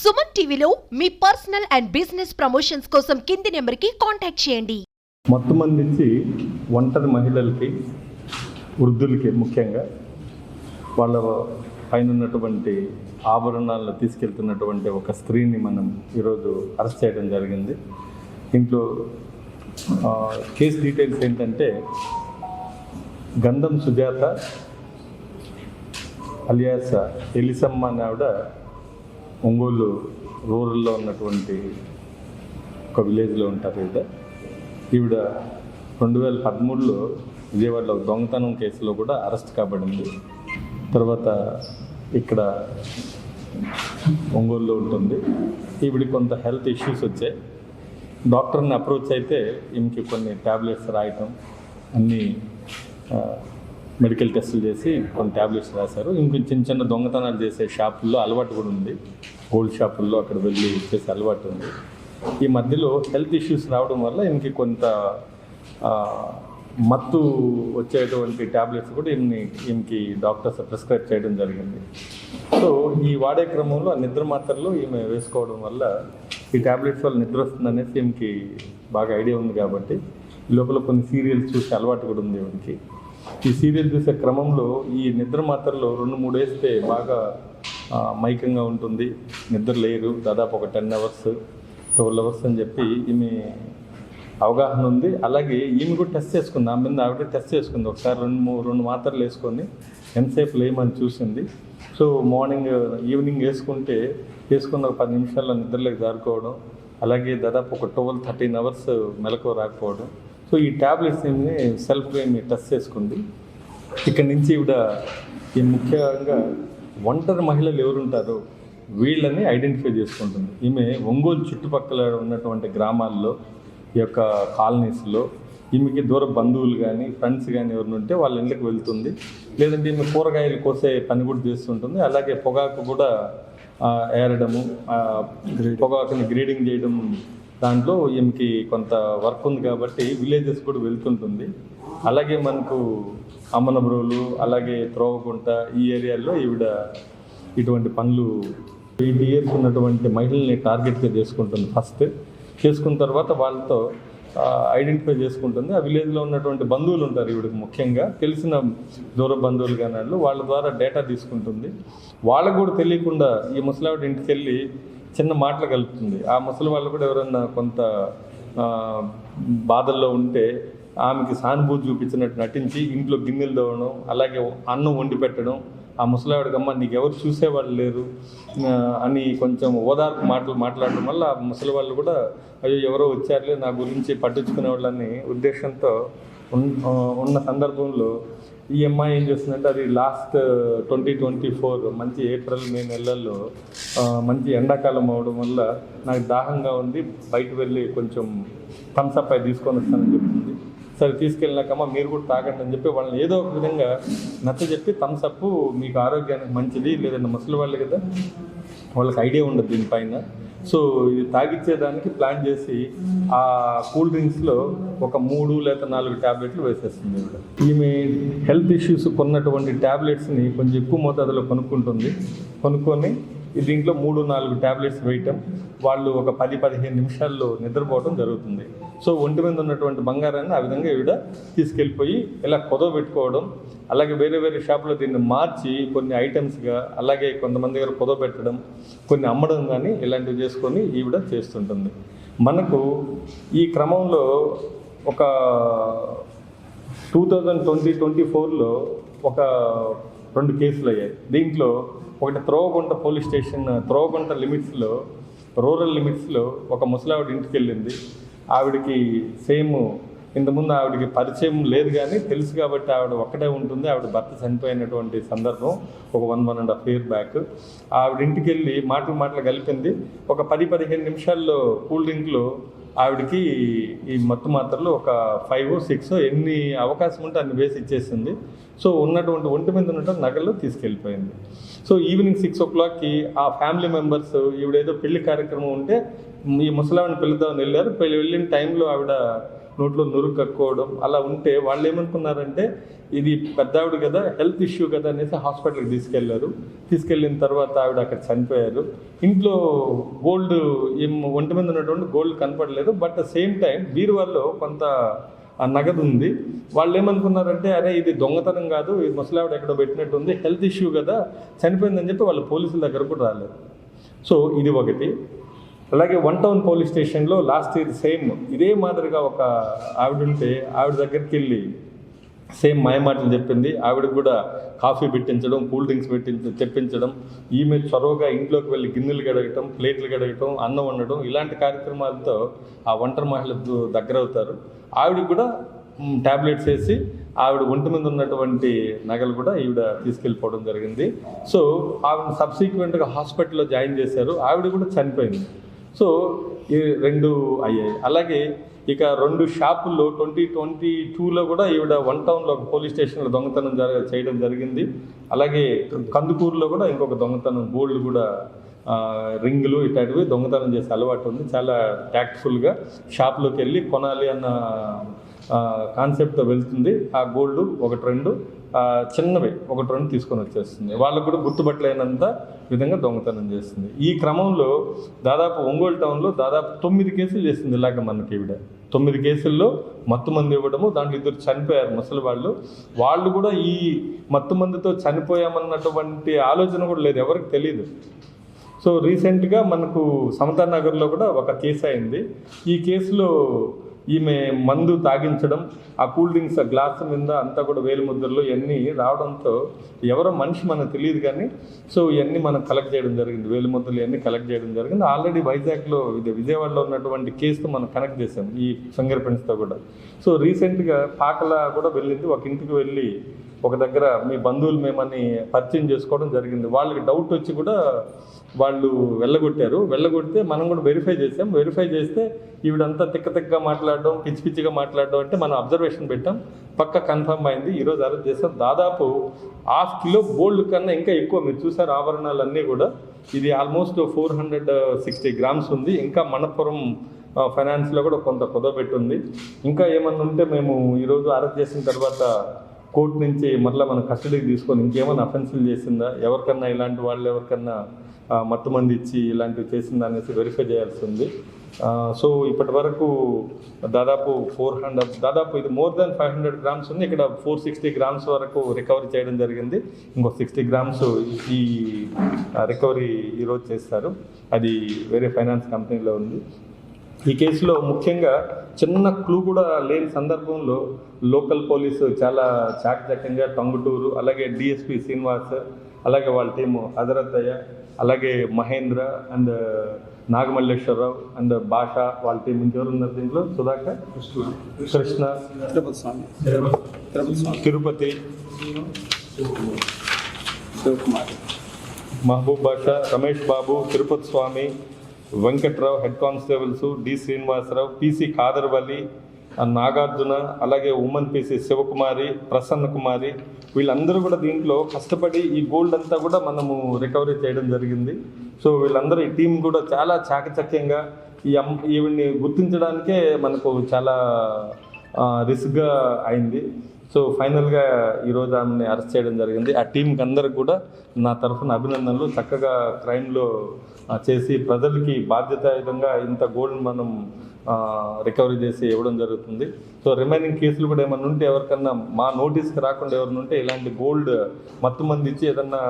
సుమన్ టీవీలో మీ personal and business promotions కోసం కింది నెంబర్కి కాంటాక్ట్ చేయండి. మొత్తం నుంచి ఒంటరి మహిళలకి, వృద్ధులకి ముఖ్యంగా వాళ్ళ పైన ఉన్నటువంటి ఆభరణాలను తీసుకెళ్తున్నటువంటి ఒక స్త్రీని మనం ఈరోజు అరెస్ట్ చేయడం జరిగింది. దీంట్లో కేసు డీటెయిల్స్ ఏంటంటే, గంధం సుజాత అలియాస్ ఎలిసమ్మ అనే ఆవిడ ఒంగోలు రూరల్లో ఉన్నటువంటి ఒక విలేజ్లో ఉంటారు. ఈవిడ 2013లో విజయవాడలో దొంగతనం కేసులో కూడా అరెస్ట్ కాబడింది. తర్వాత ఇక్కడ ఒంగోలులో ఉంటుంది. ఈవిడికి కొంత హెల్త్ ఇష్యూస్ వచ్చాయి. డాక్టర్ని అప్రోచ్ అయితే ఈమెకి కొన్ని ట్యాబ్లెట్స్ రాయటం, అన్నీ మెడికల్ టెస్టులు చేసి కొన్ని ట్యాబ్లెట్స్ రాశారు. ఇంకొంచెం చిన్న చిన్న దొంగతనాలు చేసే షాపుల్లో అలవాటు కూడా ఉంది. గోల్డ్ షాపుల్లో అక్కడ వెళ్ళి చేసే అలవాటు ఉంది. ఈ మధ్యలో హెల్త్ ఇష్యూస్ రావడం వల్ల ఈమెకి కొంత మత్తు వచ్చేటువంటి ట్యాబ్లెట్స్ కూడా ఈమెకి డాక్టర్స్ ప్రిస్క్రైబ్ చేయడం జరిగింది. సో ఈ వాడే క్రమంలో ఆ నిద్ర మాత్రలు ఈమె వేసుకోవడం వల్ల ఈ ట్యాబ్లెట్స్ వల్ల నిద్ర వస్తుందనేసి ఈమెకి బాగా ఐడియా ఉంది. కాబట్టి ఈ లోపల కొన్ని సీరియల్స్ చూసే అలవాటు కూడా ఉంది ఈమెకి. ఈ సీరియల్ చూసే క్రమంలో ఈ నిద్ర మాత్రలో 2-3 వేస్తే బాగా మైకంగా ఉంటుంది, నిద్ర లేరు. దాదాపు ఒక 10 hours 12 hours అని చెప్పి ఈమె అవగాహన ఉంది. అలాగే ఈమె కూడా టెస్ట్ చేసుకుంది, ఆమె మీద ఆవిడ టెస్ట్ చేసుకుంది. ఒకసారి 2 మాత్రలు వేసుకొని ఎంతసేపు లేమని చూసింది. సో ఈవినింగ్ వేసుకున్న ఒక 10 నిమిషాల్లో నిద్రలోకి జారుకోవడం, అలాగే దాదాపు ఒక 12-13 hours మెలకు రాకపోవడం. సో ఈ ట్యాబ్లెట్స్ ఏమి సెల్ఫ్గా ఏమి టెస్ట్ చేసుకుంది. ఇక్కడి నుంచి ఈవిడ ఈ ముఖ్యంగా ఒంటరి మహిళలు ఎవరుంటారో వీళ్ళని ఐడెంటిఫై చేసుకుంటుంది. ఈమె ఒంగోలు చుట్టుపక్కల ఉన్నటువంటి గ్రామాల్లో, ఈ యొక్క కాలనీస్లో ఈమెకి దూర బంధువులు కానీ ఫ్రెండ్స్ కానీ ఎవరిని ఉంటే వాళ్ళ ఇళ్ళకి వెళ్తుంది. లేదంటే ఈమె కూరగాయలు కోసే పని కూడా చేస్తుంటుంది. అలాగే పొగాకు కూడా ఏరడము, పొగాకుని గ్రేడింగ్ చేయడం, దాంట్లో ఈమెకి కొంత వర్క్ ఉంది కాబట్టి విలేజెస్ కూడా వెళ్తుంటుంది. అలాగే మనకు అమ్మనబ్రోలు, అలాగే త్రోవగుంట, ఈ ఏరియాల్లో ఈవిడ ఇటువంటి పనులు 8 years ఉన్నటువంటి మహిళల్ని టార్గెట్గా చేసుకుంటుంది. ఫస్ట్ చేసుకున్న తర్వాత వాళ్ళతో ఐడెంటిఫై చేసుకుంటుంది. ఆ విలేజ్లో ఉన్నటువంటి బంధువులు ఉంటారు ఈవిడకి, ముఖ్యంగా తెలిసిన దూర బంధువులు కానీ వాళ్ళ ద్వారా డేటా తీసుకుంటుంది. వాళ్ళకు కూడా తెలియకుండా ఈ ముసలావిడ ఇంటికి వెళ్ళి చిన్న మాటలు కలుపుతుంది. ఆ ముసలి వాళ్ళు కూడా ఎవరన్నా కొంత బాధల్లో ఉంటే ఆమెకి సానుభూతి చూపించినట్టు నటించి ఇంట్లో గిన్నెలు తోవడం, అలాగే అన్నం వండి పెట్టడం. ఆ ముసలివాడికమ్మ నీకు ఎవరు చూసేవాళ్ళు లేరు అని కొంచెం ఓదార్పు మాట్లాడడం వల్ల ఆ ముసలి వాళ్ళు కూడా అయ్యో ఎవరో వచ్చారులే నా గురించి పట్టించుకునే వాళ్ళని ఉద్దేశంతో ఉన్న సందర్భంలో ఈ అమ్మాయి ఏం చేస్తుందంటే, అది లాస్ట్ 2024 మంచి April May నెలల్లో మంచి ఎండాకాలం అవడం వల్ల నాకు దాహంగా ఉంది, బయట వెళ్ళి కొంచెం థమ్స్అప్ అయి తీసుకొని వస్తానని చెప్తుంది. సరే తీసుకెళ్ళినాకమ్మా మీరు కూడా తాగండి అని చెప్పి వాళ్ళని ఏదో ఒక విధంగా నచ్చజెప్పి థమ్స్అప్ మీకు ఆరోగ్యానికి మంచిది, లేదంటే ముసలి వాళ్ళు కదా వాళ్ళకి ఐడియా ఉండదు దీనిపైన. సో ఇది తాగిచ్చేదానికి ప్లాన్ చేసి ఆ కూల్ డ్రింక్స్లో ఒక 3 లేదా 4 ట్యాబ్లెట్లు వేసేస్తుంది. ఈమె హెల్త్ ఇష్యూస్ కొన్నటువంటి ట్యాబ్లెట్స్ని కొంచెం ఎక్కువ మోతాదులో కొనుక్కొని దీంట్లో 3-4 ట్యాబ్లెట్స్ వేయటం, వాళ్ళు ఒక 10-15 నిమిషాల్లో నిద్రపోవడం జరుగుతుంది. సో ఒంటి మీద ఉన్నటువంటి బంగారాన్ని ఆ విధంగా ఈవిడ తీసుకెళ్ళిపోయి ఇలా కుదవబెట్టుకోవడం, అలాగే వేరే వేరే షాపులో దీన్ని మార్చి కొన్ని ఐటమ్స్గా, అలాగే కొంతమంది దగ్గర కుదవబెట్టడం, కొన్ని అమ్మడం కానీ ఇలాంటివి చేసుకొని ఈవిడ చేస్తుంటుంది. మనకు ఈ క్రమంలో ఒక 2024లో ఒక 2 కేసులు అయ్యాయి. దీంట్లో ఒకటి త్రోవగుంట పోలీస్ స్టేషన్, త్రోవగుంట లిమిట్స్లో, రూరల్ లిమిట్స్లో ఒక ముసలావిడ ఇంటికి వెళ్ళింది. ఆవిడకి సేమ్ ఇంతకుముందు ఆవిడకి పరిచయం లేదు కానీ తెలుసు కాబట్టి ఆవిడ ఒక్కటే ఉంటుంది. ఆవిడ భర్త చనిపోయినటువంటి సందర్భం ఒక 1.5 year బ్యాక్. ఆవిడ ఇంటికి వెళ్ళి మాటలు కలిపింది. ఒక 10-15 నిమిషాల్లో కూల్ డ్రింక్లో ఆవిడకి ఈ మత్తు మాత్రలు ఒక 5-6 ఎన్ని అవకాశం ఉంటే అన్ని వేసి ఇచ్చేసింది. సో ఉన్నటువంటి ఒంటి మీద ఉన్నటువంటి నగలు తీసుకెళ్ళిపోయింది. సో ఈవినింగ్ 6 o'clockకి ఆ ఫ్యామిలీ మెంబర్స్ ఈవిడేదో పెళ్లి కార్యక్రమం ఉంటే ఈ ముసలావిని పిలుద్దామని వెళ్ళారు. వెళ్ళిన టైంలో ఆవిడ నోట్లో నురుగు కక్కుకోవడం అలా ఉంటే వాళ్ళు ఏమనుకున్నారంటే ఇది పెద్ద ఆవిడ కదా, హెల్త్ ఇష్యూ కదా అనేసి హాస్పిటల్కి తీసుకెళ్ళిన తర్వాత ఆవిడ అక్కడ చనిపోయారు. ఇంట్లో గోల్డ్ ఒంటి మీద ఉన్నటువంటి గోల్డ్ కనపడలేదు, బట్ సేమ్ టైం బీరువాల్లో కొంత నగదు ఉంది. వాళ్ళు ఏమనుకున్నారంటే అరే ఇది దొంగతనం కాదు, ఇది ముసలావిడ ఎక్కడో పెట్టినట్టు ఉంది, హెల్త్ ఇష్యూ కదా చనిపోయిందని చెప్పి వాళ్ళు పోలీసుల దగ్గర కూడా రాలేదు. సో ఇది ఒకటి. అలాగే 1 టౌన్ పోలీస్ స్టేషన్లో లాస్ట్ ఇయర్ సేమ్ ఇదే మాదిరిగా ఒక ఆవిడ ఉంటే ఆవిడ దగ్గరికి వెళ్ళి సేమ్ మాయమాటలు చెప్పింది. ఆవిడకి కూడా కాఫీ పెట్టించడం, కూల్ డ్రింక్స్ తెప్పించడం, ఈమె చొరవగా ఇంట్లోకి వెళ్ళి గిన్నెలు గడగటం, ప్లేట్లు గడగటం, అన్నం వండడం, ఇలాంటి కార్యక్రమాలతో ఆ ఒంటరి మహిళ దగ్గర అవుతారు. ఆవిడకి కూడా ట్యాబ్లెట్స్ వేసి ఆవిడ ఒంటి మీద ఉన్నటువంటి నగలు కూడా ఈవిడ తీసుకెళ్ళిపోవడం జరిగింది. సో ఆవిడ సబ్సిక్వెంట్గా హాస్పిటల్లో జాయిన్ చేశారు, ఆవిడ కూడా చనిపోయింది. సో ఈ 2 అయ్యాయి. అలాగే ఇక 2 షాపుల్లో 2022లో కూడా ఈవిడ 1 టౌన్లో ఒక పోలీస్ స్టేషన్లో దొంగతనం చేయడం జరిగింది. అలాగే కందుకూరులో కూడా ఇంకొక దొంగతనం, గోల్డ్ కూడా రింగులు ఇట్లాంటివి దొంగతనం చేసే అలవాటు ఉంది. చాలా ట్యాక్ట్ఫుల్గా షాప్లోకి వెళ్ళి కొనాలి అన్న కాన్సెప్ట్తో వెళ్తుంది. ఆ గోల్డ్ 1-2 చిన్నవి 1-2 తీసుకొని వచ్చేస్తుంది. వాళ్ళకు కూడా గుర్తుపట్టలేనంత విధంగా దొంగతనం చేస్తుంది. ఈ క్రమంలో దాదాపు ఒంగోలు టౌన్లో దాదాపు 9 కేసులు చేసింది. ఇలాగ మనకి ఈవిడ 9 కేసుల్లో మత్తు మందు ఇవ్వడము, దాంట్లో 2 చనిపోయారు ముసలి వాళ్ళు కూడా ఈ మత్తు మందుతో చనిపోయామన్నటువంటి ఆలోచన కూడా లేదు, ఎవరికి తెలియదు. సో రీసెంట్గా మనకు సమతా నగర్లో కూడా ఒక కేసు అయింది. ఈ కేసులో ఈమె మందు తాగించడం, ఆ కూల్ డ్రింక్స్ గ్లాస్ మీద అంతా కూడా వేలు ముద్రలు ఇవన్నీ రావడంతో ఎవరో మనిషి మనకు తెలియదు కానీ సో ఇవన్నీ మనం కలెక్ట్ చేయడం జరిగింది, వేలు ముద్రలు ఇవన్నీ కలెక్ట్ చేయడం జరిగింది. ఆల్రెడీ వైజాగ్లో విజయవాడలో ఉన్నటువంటి కేసుతో మనం కనెక్ట్ చేసాం ఈ ఫింగర్ ప్రింట్స్తో కూడా. సో రీసెంట్గా పాకల కూడా వెళ్ళింది, ఒక ఇంటికి వెళ్ళి ఒక దగ్గర మీ బంధువులు మేమని పరిచయం చేసుకోవడం జరిగింది. వాళ్ళకి డౌట్ వచ్చి కూడా వాళ్ళు వెళ్ళగొడితే మనం కూడా వెరిఫై చేసాం. వెరిఫై చేస్తే ఈవిడంతా తిక్కగా మాట్లాడడం, పిచ్చిగా మాట్లాడడం అంటే మనం అబ్జర్వేషన్ పెట్టాం, పక్క కన్ఫర్మ్ అయింది. ఈరోజు అరెస్ట్ చేస్తాం. దాదాపు 1/2 కిలో గోల్డ్ కన్నా ఇంకా ఎక్కువ మీరు చూసారు ఆభరణాలన్నీ కూడా. ఇది ఆల్మోస్ట్ 460 గ్రామ్స్ ఉంది. ఇంకా మనపురం ఫైనాన్స్లో కూడా కొంత కుదవబెట్టుంది. ఇంకా ఏమన్నా ఉంటే మేము ఈరోజు అరెస్ట్ చేసిన తర్వాత కోర్టు నుంచి మరలా మన కస్టడీకి తీసుకొని ఇంకేమైనా అఫెన్సులు చేసిందా, ఎవరికన్నా ఇలాంటి వాళ్ళు ఎవరికన్నా మత్తు మంది ఇచ్చి ఇలాంటివి చేసిందా అనేసి వెరిఫై చేయాల్సి ఉంది. సో ఇప్పటి వరకు దాదాపు ఇది మోర్ దాన్ 500 గ్రామ్స్ ఉంది. ఇక్కడ 460 గ్రామ్స్ వరకు రికవరీ చేయడం జరిగింది. ఇంకో 60 గ్రామ్స్ ఈ రికవరీ ఈరోజు చేస్తారు. అది వేరే ఫైనాన్స్ కంపెనీలో ఉంది. ఈ కేసులో ముఖ్యంగా చిన్న క్లూ కూడా లేని సందర్భంలో లోకల్ పోలీసు చాలా చాకచక్యంగా టంగుటూరు, అలాగే డిఎస్పి శ్రీనివాస్, అలాగే వాళ్ళ టీము హజరత్తయ్య, అలాగే మహేంద్ర అండ్ నాగమల్లేశ్వరరావు అండ్ భాష వాళ్ళ టీం ఇంకెవరు ఉన్నారు దీంట్లో, Sudhakar, Krishna, Tirupati, Mahaboob Basha, Ramesh Babu, Tirupati Swamy, Venkatrao, head constables, D Srinivasarao, PC Khadarvali, Nagarjuna, అలాగే ఉమెన్ పిసి శివకుమారి, ప్రసన్న కుమారి, వీళ్ళందరూ కూడా దీంట్లో కష్టపడి ఈ గోల్డ్ అంతా కూడా మనము రికవరీ చేయడం జరిగింది. సో వీళ్ళందరూ ఈ టీం కూడా చాలా చాకచక్యంగా ఈవిడ్ని గుర్తించడానికే మనకు చాలా రిస్క్గా అయింది. సో ఫైనల్గా ఈరోజు ఆమెని అరెస్ట్ చేయడం జరిగింది. ఆ టీంకి అందరికి కూడా నా తరఫున అభినందనలు. చక్కగా క్రైమ్లో చేసి ప్రజలకి బాధ్యతాయుతంగా ఇంత గోల్డ్ మనం రికవరీ చేసి ఇవ్వడం జరుగుతుంది. సో రిమైనింగ్ కేసులు కూడా ఏమన్నా ఉంటే ఎవరికన్నా మా నోటీస్కి రాకుండా ఎవరైనా ఉంటే ఇలాంటి గోల్డ్ మత్తు మంది ఇచ్చి ఏదన్నా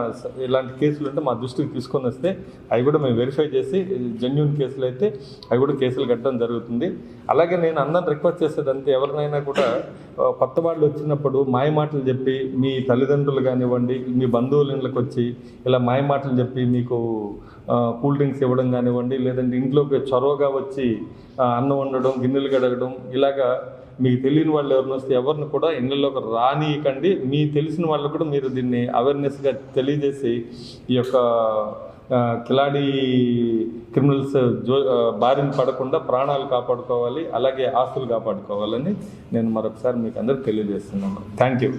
ఇలాంటి కేసులు ఉంటే మా దృష్టికి తీసుకొని వస్తే అవి కూడా మేము వెరిఫై చేసి జెన్యూన్ కేసులు అయితే అవి కూడా కేసులు కట్టడం జరుగుతుంది. అలాగే నేను అందరిని రిక్వెస్ట్ చేసేదంటే ఎవరినైనా కూడా కొత్త వాళ్ళు వచ్చినప్పుడు మాయమాటలు చెప్పి మీ తల్లిదండ్రులు కానివ్వండి, మీ బంధువుల ఇళ్ళకి వచ్చి ఇలా మాయమాటలు చెప్పి మీకు కూల్ డ్రింక్స్ ఇవ్వడం కానివ్వండి, లేదంటే ఇంట్లోకి చొరవగా వచ్చి అన్నం వండడం, గిన్నెలు కడగడం, ఇలాగా మీకు తెలియని వాళ్ళు ఎవరిని వస్తే ఎవరిని కూడా ఇళ్ళలోకి రానియకండి. మీ తెలిసిన వాళ్ళకు కూడా మీరు దీన్ని అవేర్నెస్గా తెలియజేసి ఈ యొక్క కిలాడి క్రిమినల్స్ బారిన పడకుండా ప్రాణాలు కాపాడుకోవాలి, అలాగే ఆస్తులు కాపాడుకోవాలని నేను మరొకసారి మీకు అందరికి తెలియజేస్తున్నాను. Thank you.